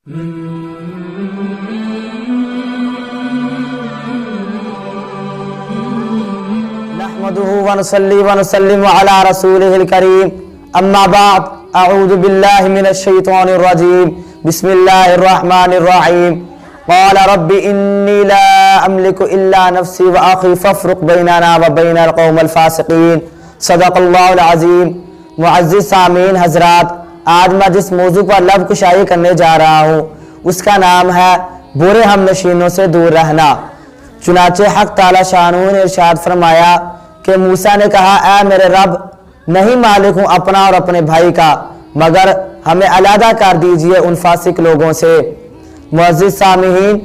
نحمده ونصلي ونسلم على رسوله الكريم اما بعد اعوذ بالله من الشيطان الرجيم بسم الله الرحمن الرحيم قال رب اني لا املك الا نفسي واخي فافرق بيننا وبين القوم الفاسقين صدق اللہ العظیم۔ معزز سامعین حضرات، آج میں جس موضوع پر لب کشائی کرنے جا رہا ہوں اس کا نام ہے برے ہم نشینوں سے دور رہنا۔ چنانچہ حق تعالی شانہ نے ارشاد فرمایا کہ موسیٰ نے کہا اے میرے رب، نہیں مالک ہوں اپنا اور اپنے بھائی کا، مگر ہمیں علیحدہ کر دیجئے ان فاسق لوگوں سے۔ معزز سامعین،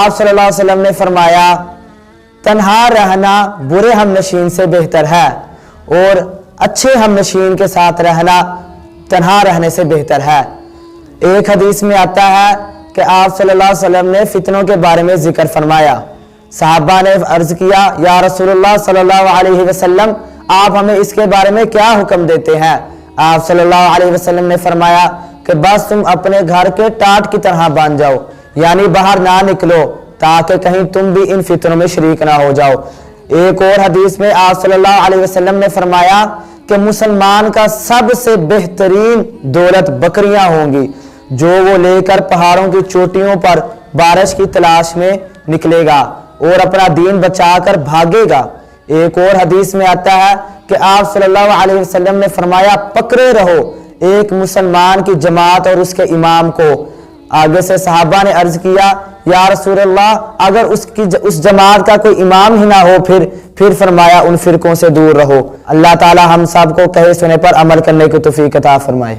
آپ صلی اللہ علیہ وسلم نے فرمایا تنہا رہنا برے ہم نشین سے بہتر ہے اور اچھے ہم نشین کے ساتھ رہنا تنہا رہنے سے بہتر ہے۔ ایک حدیث میں آتا ہے کہ آپ صلی اللہ علیہ وسلم نے فتنوں کے بارے میں ذکر فرمایا۔ صحابہ نے عرض کیا یا رسول اللہ صلی اللہ علیہ وسلم، آپ ہمیں اس کے بارے میں کیا حکم دیتے ہیں؟ آپ صلی اللہ علیہ وسلم نے فرمایا کہ بس تم اپنے گھر کے ٹاٹ کی طرح بن جاؤ، یعنی باہر نہ نکلو تاکہ کہیں تم بھی ان فتنوں میں شریک نہ ہو جاؤ۔ ایک اور حدیث میں آپ صلی اللہ علیہ وسلم نے فرمایا کہ مسلمان کا سب سے بہترین دولت بکریاں ہوں گی جو وہ لے کر پہاڑوں کی چوٹیوں پر بارش کی تلاش میں نکلے گا اور اپنا دین بچا کر بھاگے گا۔ ایک اور حدیث میں آتا ہے کہ آپ صلی اللہ علیہ وسلم نے فرمایا پکڑے رہو ایک مسلمان کی جماعت اور اس کے امام کو۔ آگے سے صحابہ نے عرض کیا یا رسول اللہ اگر اس جماعت کا کوئی امام ہی نہ ہو پھر فرمایا ان فرقوں سے دور رہو۔ اللہ تعالی ہم سب کو کہے سنے پر عمل کرنے کی توفیق عطا فرمائے۔